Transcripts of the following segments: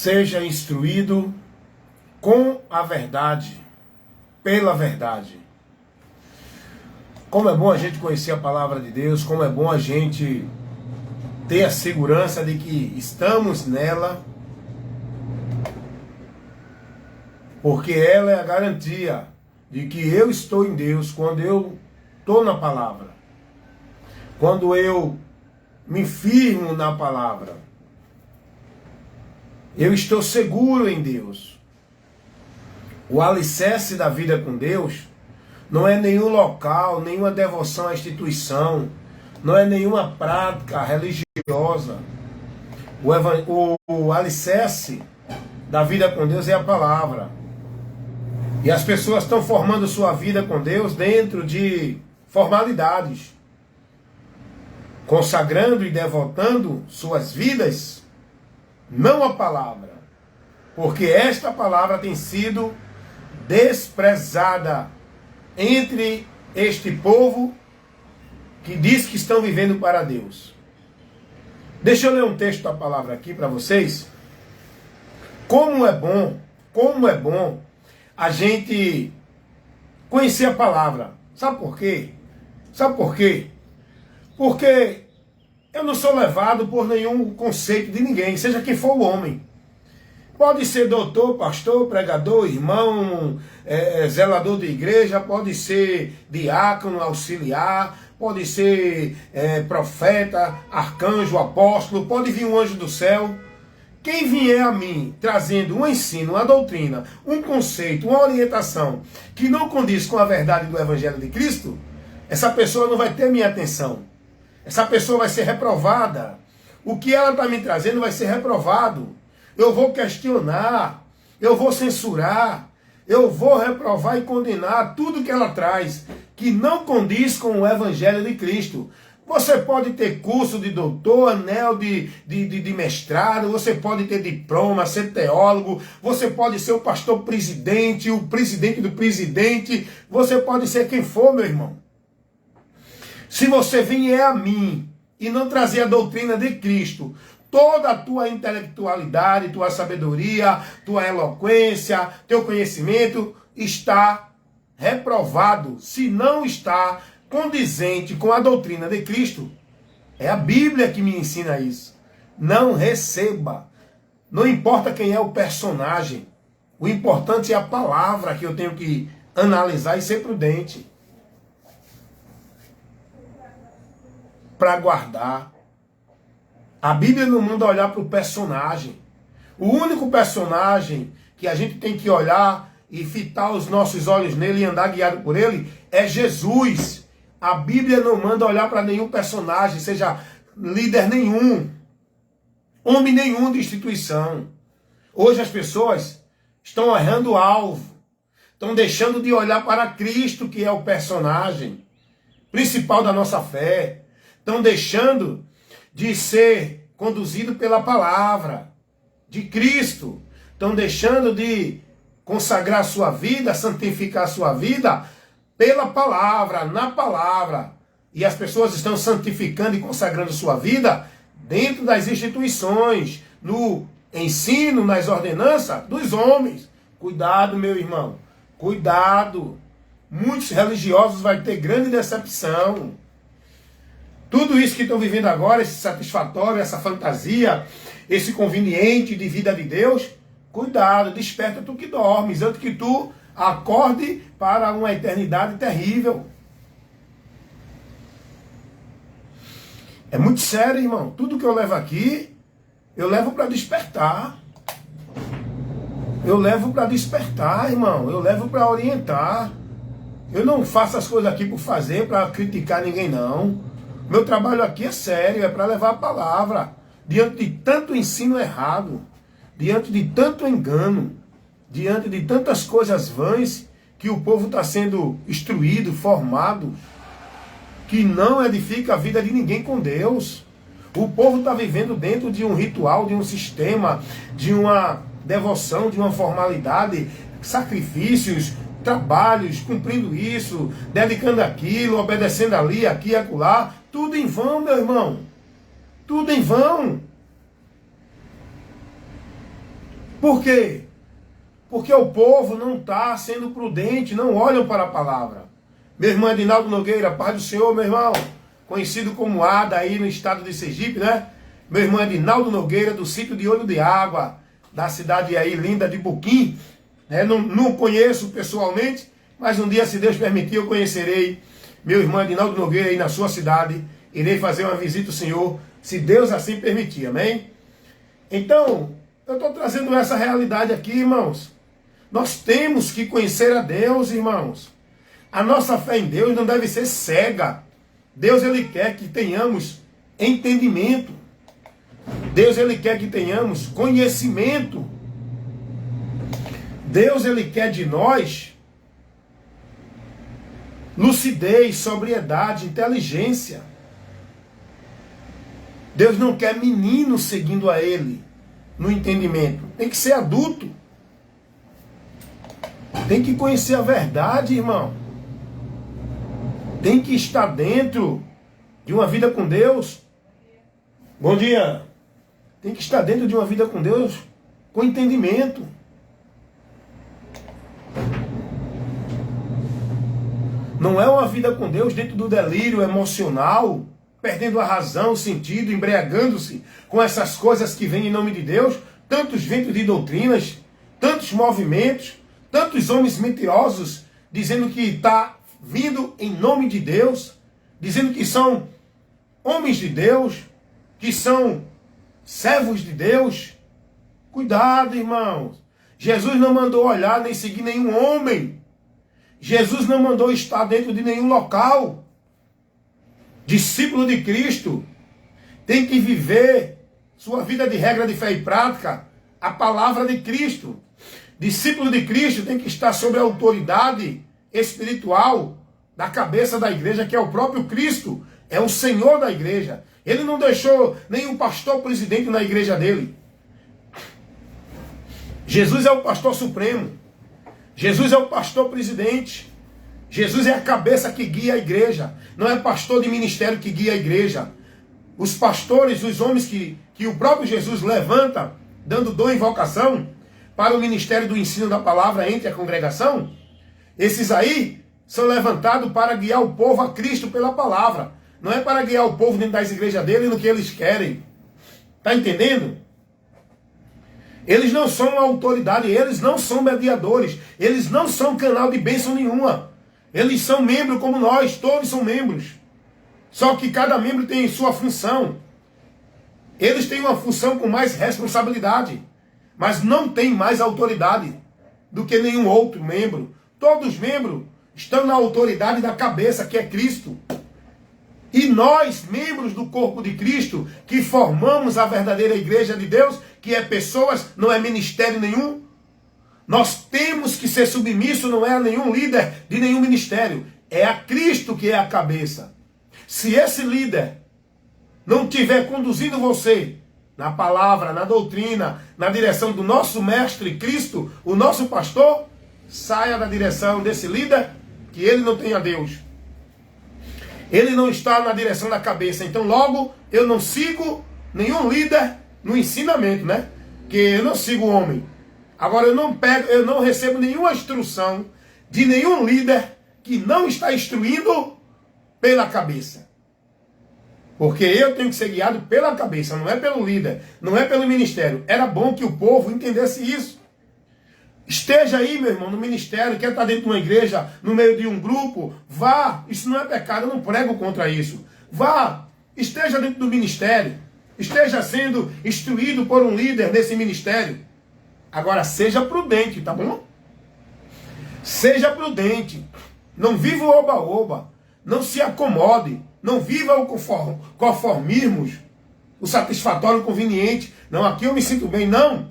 seja instruído com a verdade, pela verdade. Como é bom a gente conhecer a palavra de Deus, como é bom a gente ter a segurança de que estamos nela, porque ela é a garantia de que eu estou em Deus quando eu estou na palavra, quando eu me firmo na palavra. Eu estou seguro em Deus. O alicerce da vida com Deus não é nenhum local, nenhuma devoção à instituição, não é nenhuma prática religiosa. O alicerce da vida com Deus é a palavra. E as pessoas estão formando sua vida com Deus dentro de formalidades, consagrando e devotando suas vidas não a palavra, porque esta palavra tem sido desprezada entre este povo que diz que estão vivendo para Deus. Deixa eu ler um texto da palavra aqui para vocês. Como é bom a gente conhecer a palavra. Sabe por quê? Sabe por quê? Porque eu não sou levado por nenhum conceito de ninguém, seja quem for o homem. Pode ser doutor, pastor, pregador, irmão, zelador de igreja, pode ser diácono, auxiliar, pode ser profeta, arcanjo, apóstolo, pode vir um anjo do céu. Quem vier a mim trazendo um ensino, uma doutrina, um conceito, uma orientação que não condiz com a verdade do Evangelho de Cristo, essa pessoa não vai ter minha atenção. Essa pessoa vai ser reprovada. O que ela está me trazendo vai ser reprovado. Eu vou questionar, eu vou censurar, eu vou reprovar e condenar tudo que ela traz, que não condiz com o Evangelho de Cristo. Você pode ter curso de doutor, anel de mestrado, você pode ter diploma, ser teólogo, você pode ser o pastor presidente, o presidente do presidente, você pode ser quem for, meu irmão. Se você vier a mim e não trazer a doutrina de Cristo, toda a tua intelectualidade, tua sabedoria, tua eloquência, teu conhecimento está reprovado. Se não está condizente com a doutrina de Cristo, é a Bíblia que me ensina isso. Não receba. Não importa quem é o personagem. O importante é a palavra que eu tenho que analisar e ser prudente. Para guardar. A Bíblia não manda olhar para o personagem. O único personagem que a gente tem que olhar e fitar os nossos olhos nele e andar guiado por ele é Jesus. A Bíblia não manda olhar para nenhum personagem, seja líder nenhum, homem nenhum de instituição. Hoje as pessoas estão errando o alvo, estão deixando de olhar para Cristo, que é o personagem principal da nossa fé. Estão deixando de ser conduzido pela palavra de Cristo. Estão deixando de consagrar sua vida, santificar sua vida pela palavra, na palavra. E as pessoas estão santificando e consagrando sua vida dentro das instituições, no ensino, nas ordenanças dos homens. Cuidado, meu irmão. Cuidado. Muitos religiosos vão ter grande decepção. Tudo isso que estão vivendo agora, esse satisfatório, essa fantasia, esse conveniente de vida de Deus, cuidado, desperta tu que dormes, antes que tu acorde para uma eternidade terrível. É muito sério, irmão. Tudo que eu levo aqui, eu levo para despertar. Eu levo para despertar, irmão. Eu levo para orientar. Eu não faço as coisas aqui por fazer, para criticar ninguém, não. Meu trabalho aqui é sério, é para levar a palavra. Diante de tanto ensino errado, diante de tanto engano, diante de tantas coisas vãs que o povo está sendo instruído, formado, que não edifica a vida de ninguém com Deus. O povo está vivendo dentro de um ritual, de um sistema, de uma devoção, de uma formalidade, sacrifícios, trabalhos, cumprindo isso, dedicando aquilo, obedecendo ali, aqui e acolá. Tudo em vão, meu irmão. Tudo em vão. Por quê? Porque o povo não está sendo prudente, não olham para a palavra. Meu irmão Edinaldo Nogueira, paz do Senhor, meu irmão, conhecido como Ada aí no estado de Sergipe, né? Meu irmão Edinaldo Nogueira, do sítio de Olho de Água, da cidade aí linda de Buquim. Não conheço pessoalmente, mas um dia, se Deus permitir, eu conhecerei meu irmão Edinaldo Nogueira aí na sua cidade. Irei fazer uma visita ao Senhor, se Deus assim permitir, amém? Então, eu estou trazendo essa realidade aqui, irmãos. Nós temos que conhecer a Deus, irmãos. A nossa fé em Deus não deve ser cega. Deus, Ele quer que tenhamos entendimento. Deus, Ele quer que tenhamos conhecimento. Deus, Ele quer de nós lucidez, sobriedade, inteligência. Deus não quer menino seguindo a Ele no entendimento. Tem que ser adulto. Tem que conhecer a verdade, irmão. Tem que estar dentro de uma vida com Deus. Bom dia. Tem que estar dentro de uma vida com Deus com entendimento. Não é uma vida com Deus dentro do delírio emocional, perdendo a razão, o sentido, embriagando-se com essas coisas que vêm em nome de Deus, tantos ventos de doutrinas, tantos movimentos, tantos homens mentirosos, dizendo que está vindo em nome de Deus, dizendo que são homens de Deus, que são servos de Deus. Cuidado, irmãos. Jesus não mandou olhar nem seguir nenhum homem. Jesus não mandou estar dentro de nenhum local. Discípulo de Cristo tem que viver sua vida de regra de fé e prática, a palavra de Cristo. Discípulo de Cristo tem que estar sob a autoridade espiritual da cabeça da igreja, que é o próprio Cristo, é o Senhor da igreja. Ele não deixou nenhum pastor presidente na igreja dele. Jesus é o pastor supremo. Jesus é o pastor presidente. Jesus é a cabeça que guia a igreja. Não é pastor de ministério que guia a igreja. Os pastores, os homens que o próprio Jesus levanta, dando dom e vocação para o ministério do ensino da palavra entre a congregação, esses aí são levantados para guiar o povo a Cristo pela palavra. Não é para guiar o povo dentro das igrejas dele no que eles querem. Está entendendo? Eles não são autoridade, eles não são mediadores, eles não são canal de bênção nenhuma. Eles são membros como nós, todos são membros. Só que cada membro tem sua função. Eles têm uma função com mais responsabilidade, mas não têm mais autoridade do que nenhum outro membro. Todos os membros estão na autoridade da cabeça, que é Cristo. E nós, membros do corpo de Cristo, que formamos a verdadeira igreja de Deus, que é pessoas, não é ministério nenhum, nós temos que ser submissos, não é a nenhum líder de nenhum ministério. É a Cristo que é a cabeça. Se esse líder não estiver conduzindo você na palavra, na doutrina, na direção do nosso mestre Cristo, o nosso pastor, saia da direção desse líder, que ele não tem a Deus. Ele não está na direção da cabeça. Então logo eu não sigo nenhum líder no ensinamento, né? Que eu não sigo o homem. Agora eu não recebo nenhuma instrução de nenhum líder que não está instruindo pela cabeça. Porque eu tenho que ser guiado pela cabeça, não é pelo líder, não é pelo ministério. Era bom que o povo entendesse isso. Esteja aí, meu irmão, no ministério, quer estar dentro de uma igreja, no meio de um grupo, vá. Isso não é pecado, eu não prego contra isso. Vá, esteja dentro do ministério, esteja sendo instruído por um líder nesse ministério. Agora, seja prudente, tá bom? Seja prudente. Não viva o oba-oba. Não se acomode. Não viva o conformismo, o satisfatório conveniente. Não, aqui eu me sinto bem. Não.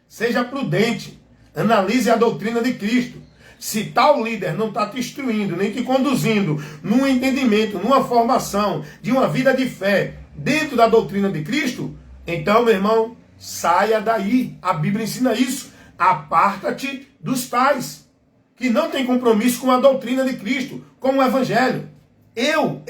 Seja prudente. Analise a doutrina de Cristo. Se tal líder não está te instruindo, nem te conduzindo num entendimento, numa formação de uma vida de fé dentro da doutrina de Cristo, então, meu irmão, saia daí. A Bíblia ensina isso. Aparta-te dos tais que não têm compromisso com a doutrina de Cristo, com o Evangelho. Eu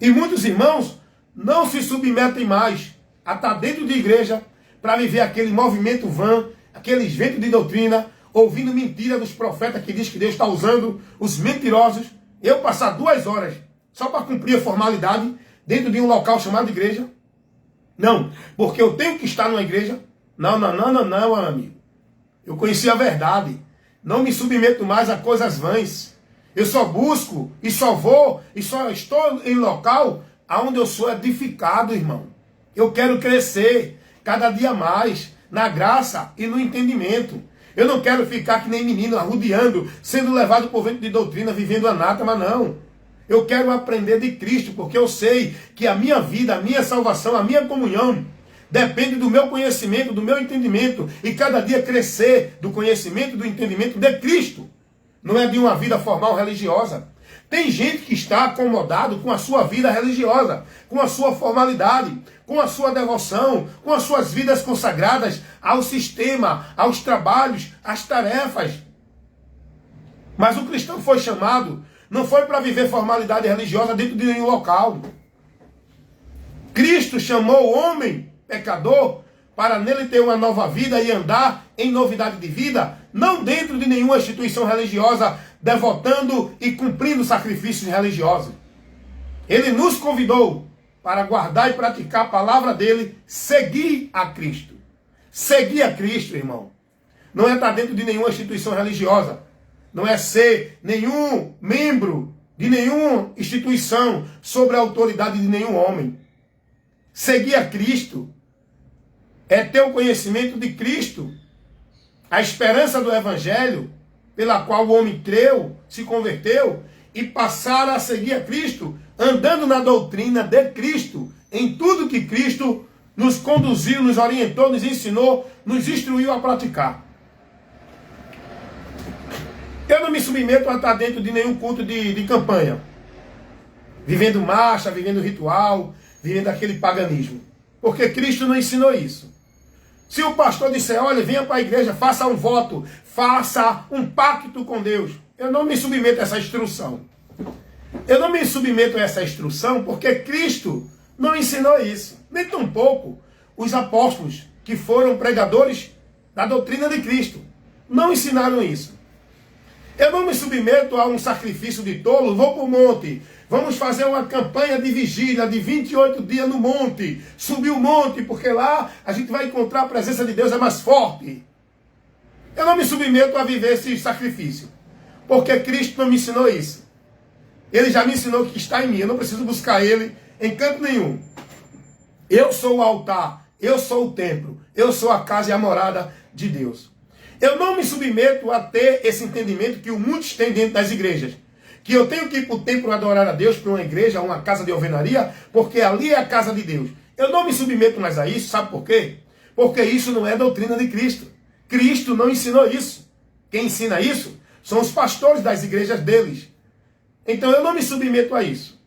e muitos irmãos não se submetem mais a estar dentro de igreja, para viver aquele movimento vã, aqueles ventos de doutrina, ouvindo mentira dos profetas que diz que Deus está usando os mentirosos, eu passar 2 horas só para cumprir a formalidade dentro de um local chamado igreja? Não, porque eu tenho que estar numa igreja? Não, amigo. Eu conheci a verdade. Não me submeto mais a coisas vãs. Eu só busco e só vou e só estou em local onde eu sou edificado, irmão. Eu quero crescer cada dia mais na graça e no entendimento. Eu não quero ficar que nem menino arrodeando, sendo levado por vento de doutrina, vivendo anátema, não. Eu quero aprender de Cristo, porque eu sei que a minha vida, a minha salvação, a minha comunhão depende do meu conhecimento, do meu entendimento, e cada dia crescer do conhecimento e do entendimento de Cristo. Não é de uma vida formal religiosa. Tem gente que está acomodado com a sua vida religiosa, com a sua formalidade, com a sua devoção, com as suas vidas consagradas ao sistema, aos trabalhos, às tarefas. Mas o cristão foi chamado, não foi para viver formalidade religiosa dentro de nenhum local. Cristo chamou o homem pecador para nele ter uma nova vida e andar em novidade de vida, não dentro de nenhuma instituição religiosa, devotando e cumprindo sacrifícios religiosos. Ele nos convidou para guardar e praticar a palavra dele, seguir a Cristo. Seguir a Cristo, irmão, não é estar dentro de nenhuma instituição religiosa, não é ser nenhum membro de nenhuma instituição sobre a autoridade de nenhum homem. Seguir a Cristo é ter o conhecimento de Cristo, a esperança do Evangelho, pela qual o homem creu, se converteu, e passar a seguir a Cristo, andando na doutrina de Cristo, em tudo que Cristo nos conduziu, nos orientou, nos ensinou, nos instruiu a praticar. Eu não me submeto a estar dentro de nenhum culto de campanha, vivendo marcha, vivendo ritual, vivendo aquele paganismo, porque Cristo não ensinou isso. Se o pastor disser, olha, venha para a igreja, faça um voto, faça um pacto com Deus, eu não me submeto a essa instrução. Eu não me submeto a essa instrução porque Cristo não ensinou isso. Nem tampouco os apóstolos que foram pregadores da doutrina de Cristo não ensinaram isso. Eu não me submeto a um sacrifício de tolo, vou para o monte, vamos fazer uma campanha de vigília de 28 dias no monte, subir o monte, porque lá a gente vai encontrar a presença de Deus, é mais forte. Eu não me submeto a viver esse sacrifício, porque Cristo não me ensinou isso. Ele já me ensinou que está em mim, eu não preciso buscar ele em canto nenhum. Eu sou o altar, eu sou o templo, eu sou a casa e a morada de Deus. Eu não me submeto a ter esse entendimento que muitos têm dentro das igrejas. Que eu tenho que ir para o templo adorar a Deus, para uma igreja, uma casa de alvenaria, porque ali é a casa de Deus. Eu não me submeto mais a isso, sabe por quê? Porque isso não é doutrina de Cristo. Cristo não ensinou isso. Quem ensina isso são os pastores das igrejas deles. Então eu não me submeto a isso.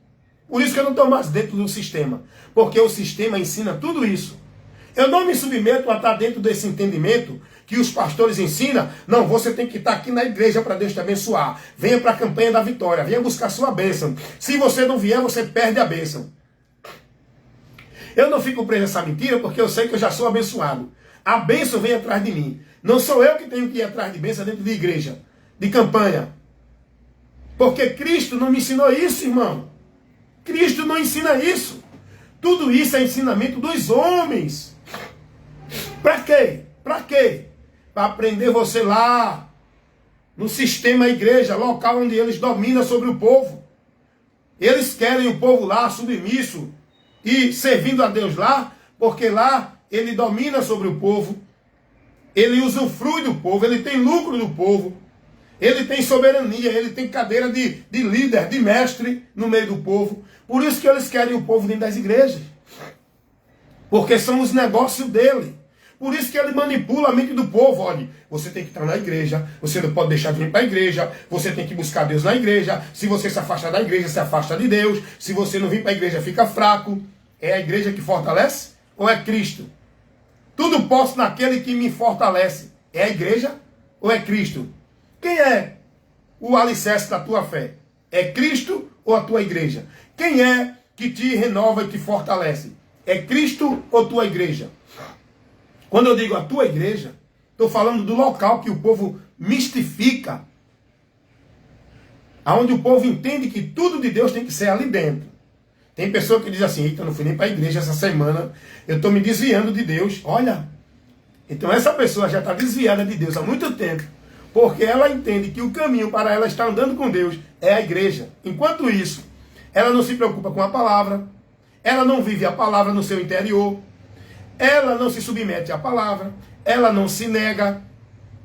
Por isso que eu não estou mais dentro do sistema. Porque o sistema ensina tudo isso. Eu não me submeto a estar dentro desse entendimento que os pastores ensinam. Não, você tem que estar aqui na igreja para Deus te abençoar. Venha para a campanha da vitória. Venha buscar sua bênção. Se você não vier, você perde a bênção. Eu não fico preso nessa mentira porque eu sei que eu já sou abençoado. A bênção vem atrás de mim. Não sou eu que tenho que ir atrás de bênção dentro de igreja, de campanha. Porque Cristo não me ensinou isso, irmão. Cristo não ensina isso. Tudo isso é ensinamento dos homens. Para quê? Para quê? Para aprender você lá, no sistema igreja, local onde eles dominam sobre o povo. Eles querem o povo lá submisso e servindo a Deus lá, porque lá ele domina sobre o povo, ele usufrui do povo, ele tem lucro do povo, ele tem soberania, ele tem cadeira de líder, de mestre no meio do povo. Por isso que eles querem o povo dentro das igrejas. Porque são os negócios dele. Por isso que ele manipula a mente do povo. Olha, você tem que estar na igreja, você não pode deixar de vir para a igreja, você tem que buscar Deus na igreja. Se você se afastar da igreja, se afasta de Deus. Se você não vir para a igreja, fica fraco. É a igreja que fortalece ou é Cristo? Tudo posso naquele que me fortalece. É a igreja ou é Cristo? Quem é o alicerce da tua fé? É Cristo ou a tua igreja? Quem é que te renova e te fortalece? É Cristo ou tua igreja? Quando eu digo a tua igreja, estou falando do local que o povo mistifica, aonde o povo entende que tudo de Deus tem que ser ali dentro. Tem pessoa que diz assim: eita, eu não fui nem para a igreja essa semana, eu estou me desviando de Deus. Olha, então essa pessoa já está desviada de Deus há muito tempo, porque ela entende que o caminho para ela estar andando com Deus é a igreja. Enquanto isso, ela não se preocupa com a palavra, ela não vive a palavra no seu interior, ela não se submete à palavra, ela não se nega,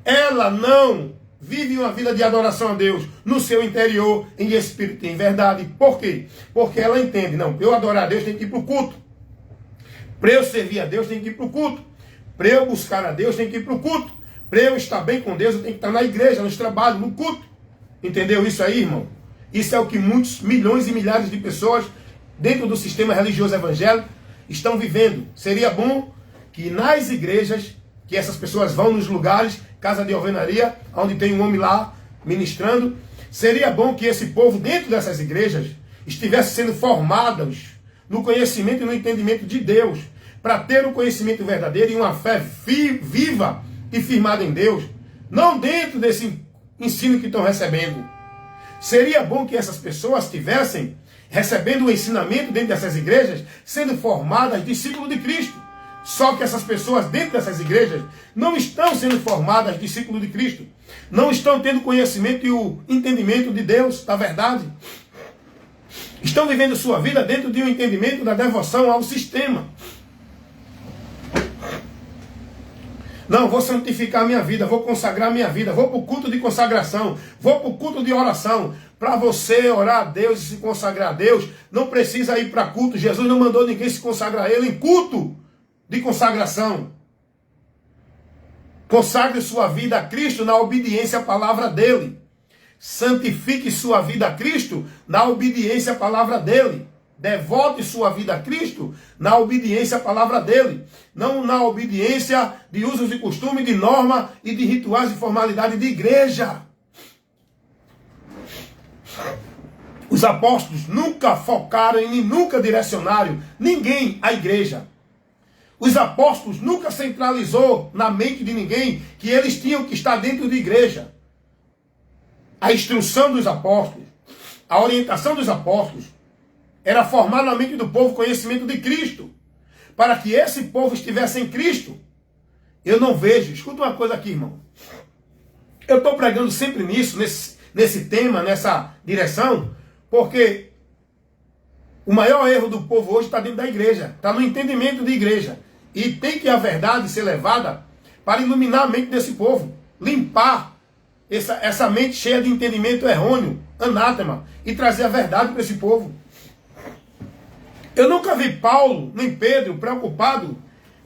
ela não vive uma vida de adoração a Deus no seu interior, em espírito e em verdade. Por quê? Porque ela entende: não, para eu adorar a Deus tem que ir para o culto, para eu servir a Deus tem que ir para o culto, para eu buscar a Deus tem que ir para o culto, para eu estar bem com Deus eu tenho que estar na igreja, nos trabalhos, no culto. Entendeu isso aí, irmão? Isso é o que muitos, milhões e milhares de pessoas dentro do sistema religioso evangélico estão vivendo. Seria bom que nas igrejas, que essas pessoas vão nos lugares, casa de alvenaria, onde tem um homem lá ministrando, seria bom que esse povo dentro dessas igrejas estivesse sendo formados no conhecimento e no entendimento de Deus, para ter o conhecimento verdadeiro e uma fé viva e firmada em Deus, não dentro desse ensino que estão recebendo. Seria bom que essas pessoas estivessem recebendo o ensinamento dentro dessas igrejas, sendo formadas discípulos de Cristo. Só que essas pessoas dentro dessas igrejas não estão sendo formadas discípulos de Cristo. Não estão tendo conhecimento e o entendimento de Deus, da verdade. Estão vivendo sua vida dentro de um entendimento da devoção ao sistema. Não, vou santificar minha vida, vou consagrar minha vida, vou para o culto de consagração, vou para o culto de oração. Para você orar a Deus e se consagrar a Deus, não precisa ir para culto. Jesus não mandou ninguém se consagrar a Ele em culto de consagração. Consagre sua vida a Cristo na obediência à palavra dEle. Santifique sua vida a Cristo na obediência à palavra dEle. Devote sua vida a Cristo na obediência à palavra dEle. Não na obediência de usos e costumes, de norma e de rituais e formalidade de igreja. Os apóstolos nunca focaram e nunca direcionaram ninguém à igreja. Os apóstolos nunca centralizou na mente de ninguém que eles tinham que estar dentro de igreja. A instrução dos apóstolos, a orientação dos apóstolos, era formar na mente do povo conhecimento de Cristo, para que esse povo estivesse em Cristo. Eu não vejo, escuta uma coisa aqui, irmão. Eu estou pregando sempre nisso, nesse tema, nessa direção, porque o maior erro do povo hoje está dentro da igreja, está no entendimento de igreja. E tem que a verdade ser levada para iluminar a mente desse povo, limpar essa mente cheia de entendimento errôneo, anátema, e trazer a verdade para esse povo. Eu nunca vi Paulo, nem Pedro, preocupado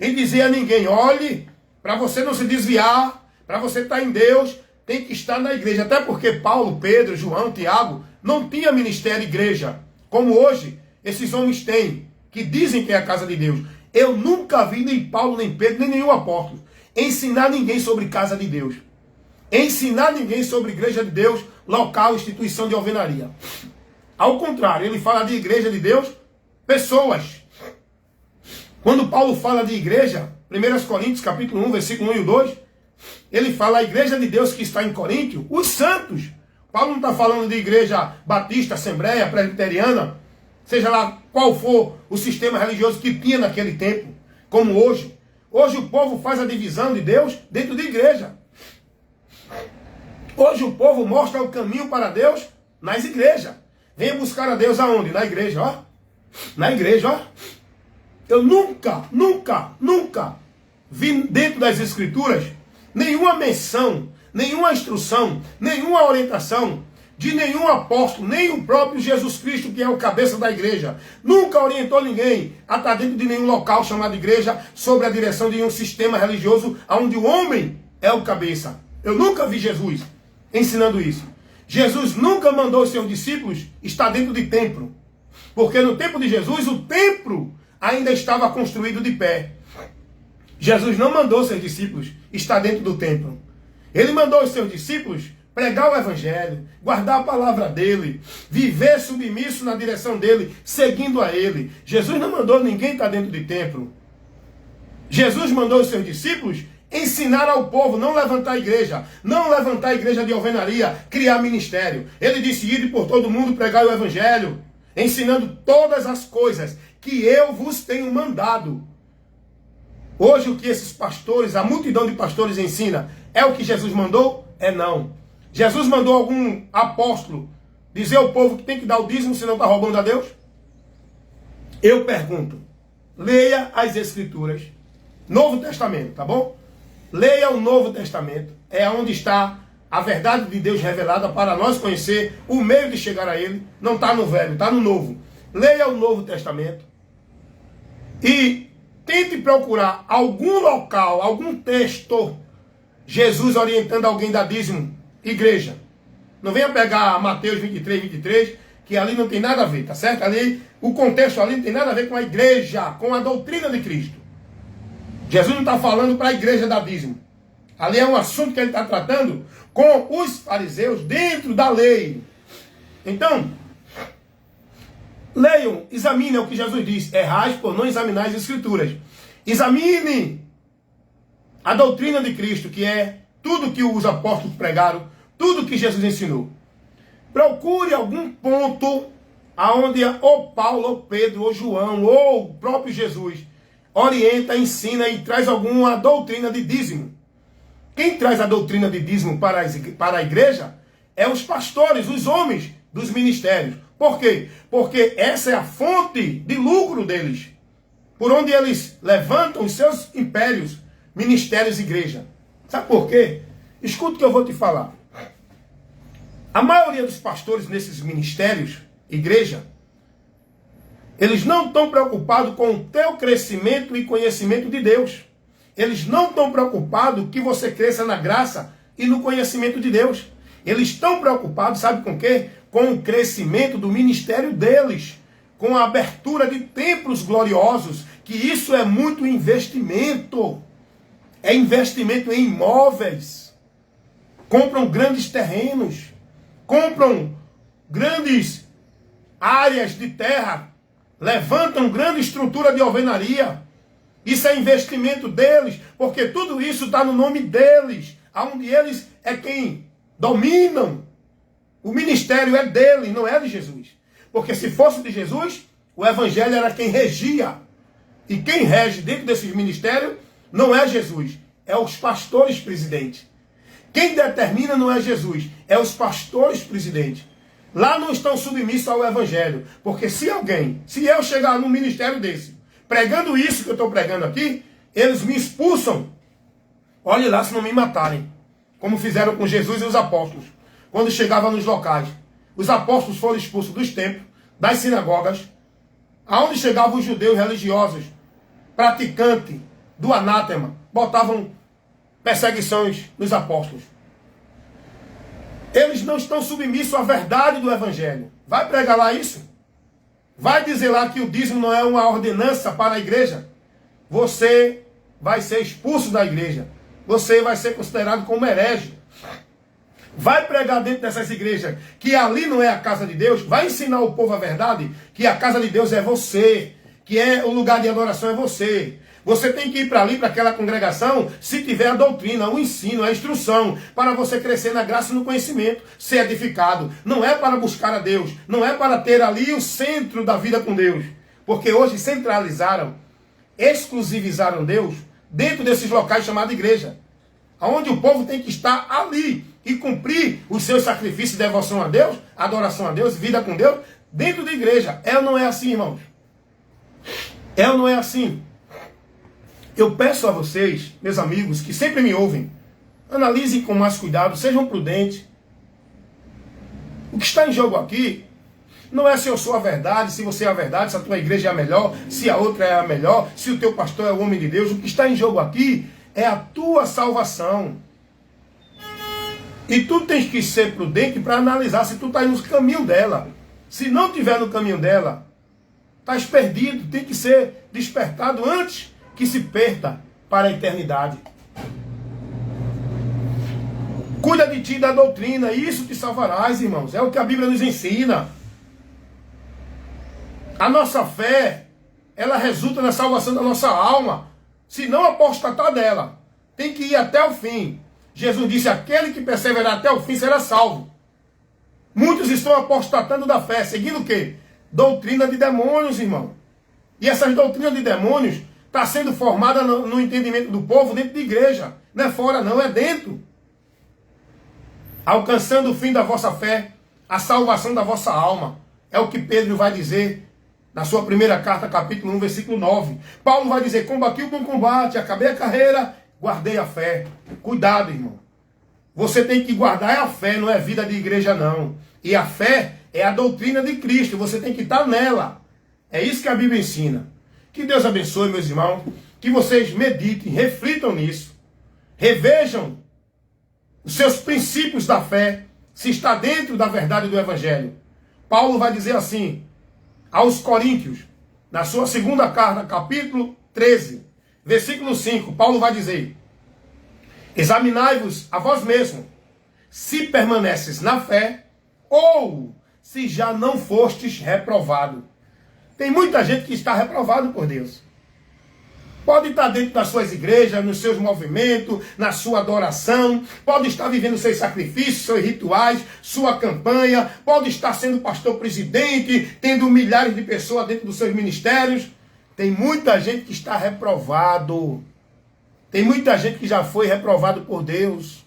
em dizer a ninguém: olhe, para você não se desviar, para você estar em Deus, tem que estar na igreja. Até porque Paulo, Pedro, João, Tiago não tinha ministério igreja, como hoje esses homens têm, que dizem que é a casa de Deus. Eu nunca vi nem Paulo, nem Pedro, nem nenhum apóstolo ensinar ninguém sobre casa de Deus. Ensinar ninguém sobre igreja de Deus, local, instituição de alvenaria. Ao contrário, ele fala de igreja de Deus, pessoas. Quando Paulo fala de igreja, 1 Coríntios capítulo 1, versículo 1 e 2, ele fala a igreja de Deus que está em Coríntio, os santos. Paulo não está falando de igreja batista, assembleia, presbiteriana, seja lá qual for o sistema religioso que tinha naquele tempo, como hoje. Hoje o povo faz a divisão de Deus dentro de igreja. Hoje o povo mostra o caminho para Deus nas igrejas. Venha buscar a Deus aonde? Na igreja, ó. Na igreja, ó. Eu nunca vi dentro das escrituras nenhuma menção, nenhuma instrução, nenhuma orientação de nenhum apóstolo, nem o próprio Jesus Cristo, que é o cabeça da igreja. Nunca orientou ninguém a estar dentro de nenhum local chamado igreja, sobre a direção de um sistema religioso onde o homem é o cabeça. Eu nunca vi Jesus ensinando isso. Jesus nunca mandou os seus discípulos estar dentro de templo, porque no tempo de Jesus o templo ainda estava construído de pé. Jesus não mandou seus discípulos estar dentro do templo. Ele mandou os seus discípulos pregar o evangelho, guardar a palavra dele, viver submisso na direção dele, seguindo a ele. Jesus não mandou ninguém estar dentro de templo. Jesus mandou os seus discípulos ensinar ao povo, não levantar a igreja, não levantar a igreja de alvenaria, criar ministério. Ele disse: ide por todo mundo pregar o evangelho, ensinando todas as coisas que eu vos tenho mandado. Hoje o que esses pastores, a multidão de pastores ensina, é o que Jesus mandou? É não. Jesus mandou algum apóstolo dizer ao povo que tem que dar o dízimo, senão está roubando a Deus? Eu pergunto, leia as Escrituras, Novo Testamento, tá bom? Leia o Novo Testamento, é onde está a verdade de Deus revelada para nós conhecer o meio de chegar a Ele. Não está no Velho, está no Novo. Leia o Novo Testamento e tente procurar algum local, algum texto, Jesus orientando alguém da dízimo, igreja. Não venha pegar Mateus 23, que ali não tem nada a ver, tá certo? Ali, o contexto ali não tem nada a ver com a igreja, com a doutrina de Cristo. Jesus não está falando para a igreja da dízimo. Ali é um assunto que ele está tratando com os fariseus dentro da lei. Então, leiam, examinem o que Jesus diz. Errais por não examinar as Escrituras. Examine a doutrina de Cristo, que é tudo que os apóstolos pregaram, tudo que Jesus ensinou. Procure algum ponto aonde ou Paulo, ou Pedro, ou João, ou o próprio Jesus orienta, ensina e traz alguma doutrina de dízimo. Quem traz a doutrina de dízimo para a igreja é os pastores, os homens dos ministérios. Por quê? Porque essa é a fonte de lucro deles, por onde eles levantam os seus impérios, ministérios e igreja. Sabe por quê? Escuta o que eu vou te falar. A maioria dos pastores nesses ministérios, igreja, eles não estão preocupados com o teu crescimento e conhecimento de Deus. Eles não estão preocupados que você cresça na graça e no conhecimento de Deus. Eles estão preocupados, sabe com o quê? Com o crescimento do ministério deles, com a abertura de templos gloriosos, que isso é muito investimento. É investimento em imóveis. Compram grandes terrenos, compram grandes áreas de terra, levantam grande estrutura de alvenaria. Isso é investimento deles, porque tudo isso está no nome deles, aonde eles é quem dominam. O ministério é dele, não é de Jesus. Porque se fosse de Jesus, o evangelho era quem regia. E quem rege dentro desses ministérios não é Jesus, é os pastores presidentes. Quem determina não é Jesus, é os pastores presidentes. Lá não estão submissos ao evangelho. Porque se eu chegar num ministério desse, pregando isso que eu estou pregando aqui, eles me expulsam. Olhe lá se não me matarem. Como fizeram com Jesus e os apóstolos. Quando chegavam nos locais. Os apóstolos foram expulsos dos templos, das sinagogas. Aonde chegavam os judeus religiosos, praticantes do anátema, botavam perseguições nos apóstolos. Eles não estão submissos à verdade do evangelho. Vai pregar lá isso? Vai dizer lá que o dízimo não é uma ordenança para a igreja? Você vai ser expulso da igreja. Você vai ser considerado como herege. Vai pregar dentro dessas igrejas que ali não é a casa de Deus. Vai ensinar o povo a verdade, que a casa de Deus é você, que é o lugar de adoração é você. Você tem que ir para ali, para aquela congregação, se tiver a doutrina, o ensino, a instrução, para você crescer na graça e no conhecimento, ser edificado. Não é para buscar a Deus, não é para ter ali o centro da vida com Deus. Porque hoje centralizaram, exclusivizaram Deus dentro desses locais chamados igreja. Onde o povo tem que estar ali e cumprir os seus sacrifícios de devoção a Deus, adoração a Deus, vida com Deus, dentro da igreja. É ou não é assim, irmãos? É ou não é assim? Eu peço a vocês, meus amigos, que sempre me ouvem, analisem com mais cuidado, sejam prudentes. O que está em jogo aqui não é se eu sou a verdade, se você é a verdade, se a tua igreja é a melhor, se a outra é a melhor, se o teu pastor é o homem de Deus. O que está em jogo aqui é a tua salvação. E tu tens que ser prudente para analisar se tu está no caminho dela. Se não estiver no caminho dela, estás perdido, tem que ser despertado antes que se perca para a eternidade. Cuida de ti e da doutrina, isso te salvarás, irmãos. É o que a Bíblia nos ensina. A nossa fé, ela resulta na salvação da nossa alma. se não apostatar dela. Tem que ir até o fim. Jesus disse, aquele que perseverar até o fim será salvo. Muitos estão apostatando da fé, seguindo o quê? Doutrina de demônios, irmão. E essas doutrinas de demônios estão sendo formadas no entendimento do povo dentro de igreja. Não é fora não, é dentro. Alcançando o fim da vossa fé, a salvação da vossa alma. É o que Pedro vai dizer na sua primeira carta, capítulo 1, versículo 9. Paulo vai dizer, combati o bom combate, acabei a carreira, guardei a fé. Cuidado, irmão. Você tem que guardar a fé, não é vida de igreja, não. E a fé é a doutrina de Cristo, você tem que estar nela. É isso que a Bíblia ensina. Que Deus abençoe, meus irmãos, que vocês meditem, reflitam nisso, revejam os seus princípios da fé, se está dentro da verdade do Evangelho. Paulo vai dizer assim, aos Coríntios, na sua segunda carta, capítulo 13, versículo 5, Paulo vai dizer, examinai-vos a vós mesmos, se permaneces na fé, ou se já não fostes reprovado. Tem muita gente que está reprovado por Deus. Pode estar dentro das suas igrejas, nos seus movimentos, na sua adoração, pode estar vivendo seus sacrifícios, seus rituais, sua campanha, pode estar sendo pastor presidente, tendo milhares de pessoas dentro dos seus ministérios. Tem muita gente que está reprovado. Tem muita gente que já foi reprovado por Deus.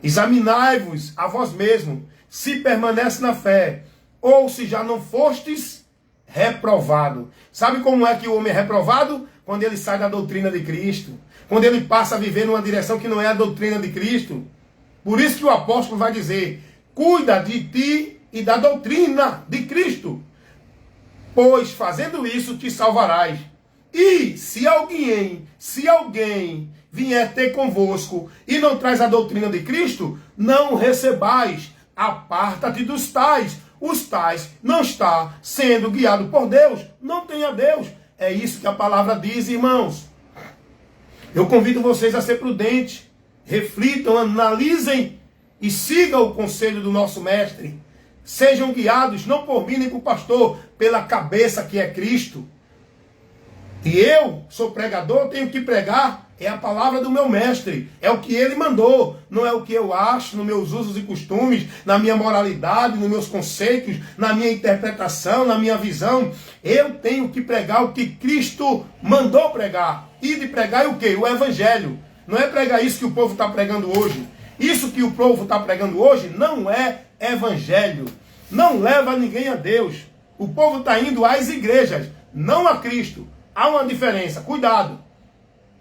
Examinai-vos a vós mesmos, se permanece na fé, ou se já não fostes reprovado. Sabe como é que o homem é reprovado? Quando ele sai da doutrina de Cristo. Quando ele passa a viver numa direção que não é a doutrina de Cristo. Por isso que o apóstolo vai dizer, cuida de ti e da doutrina de Cristo, pois fazendo isso te salvarás. E se alguém vier ter convosco e não traz a doutrina de Cristo, não recebais, aparta-te dos tais. Os tais não está sendo guiado por Deus, não tem a Deus. É isso que a palavra diz, irmãos. Eu convido vocês a ser prudentes, reflitam, analisem e sigam o conselho do nosso mestre. Sejam guiados, não por mim nem por pastor, pela cabeça que é Cristo. E eu sou pregador, tenho que pregar, é a palavra do meu mestre, é o que ele mandou, não é o que eu acho, nos meus usos e costumes, na minha moralidade, nos meus conceitos, na minha interpretação, na minha visão. Eu tenho que pregar o que Cristo mandou pregar. E de pregar é o quê? O Evangelho. Não é pregar isso que o povo está pregando hoje. Isso que o povo está pregando hoje não é Evangelho. Não leva ninguém a Deus. O povo está indo às igrejas, não a Cristo. Há uma diferença. Cuidado.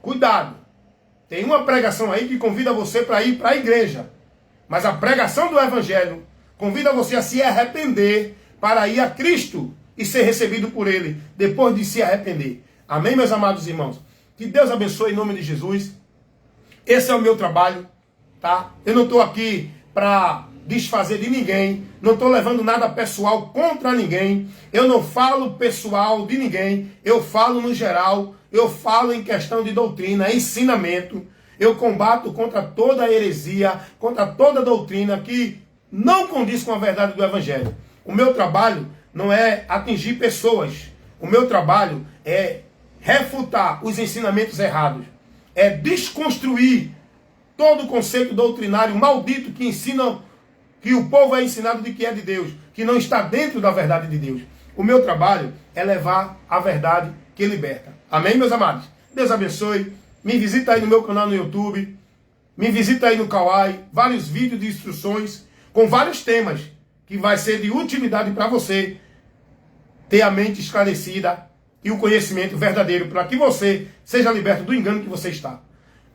Cuidado. Tem uma pregação aí que convida você para ir para a igreja. Mas a pregação do Evangelho convida você a se arrepender para ir a Cristo e ser recebido por Ele depois de se arrepender. Amém, meus amados irmãos? Que Deus abençoe em nome de Jesus. Esse é o meu trabalho, tá? Eu não estou aqui para desfazer de ninguém. Não estou levando nada pessoal contra ninguém. Eu não falo pessoal de ninguém. Eu falo no geral. Eu falo em questão de doutrina, ensinamento. Eu combato contra toda heresia, contra toda doutrina que não condiz com a verdade do Evangelho. O meu trabalho não é atingir pessoas. O meu trabalho é refutar os ensinamentos errados. É desconstruir todo o conceito doutrinário maldito que ensina, que o povo é ensinado de que é de Deus, que não está dentro da verdade de Deus. O meu trabalho é levar a verdade que liberta. Amém, meus amados? Deus abençoe. Me visita aí no meu canal no YouTube. Me visita aí no Kawai. Vários vídeos de instruções com vários temas que vai ser de utilidade para você ter a mente esclarecida e o conhecimento verdadeiro para que você seja liberto do engano que você está.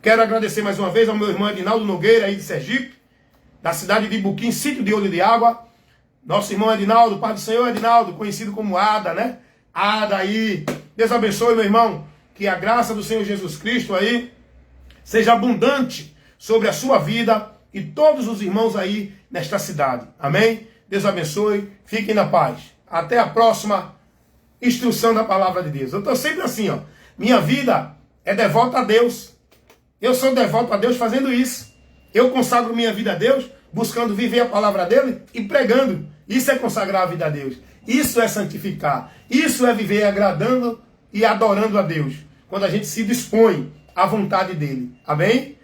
Quero agradecer mais uma vez ao meu irmão Edinaldo Nogueira aí de Sergipe, da cidade de Buquim, sítio de Olho de Água. Nosso irmão Edinaldo, Pai do Senhor Edinaldo, conhecido como Ada, né? Ada aí. Deus abençoe, meu irmão. Que a graça do Senhor Jesus Cristo aí seja abundante sobre a sua vida e todos os irmãos aí nesta cidade. Amém? Deus abençoe. Fiquem na paz. Até a próxima instrução da palavra de Deus. Eu estou sempre assim, ó. Minha vida é devota a Deus. Eu sou devoto a Deus fazendo isso. Eu consagro minha vida a Deus, buscando viver a palavra dele e pregando. Isso é consagrar a vida a Deus. Isso é santificar. Isso é viver agradando e adorando a Deus. quando a gente se dispõe à vontade dele. Amém?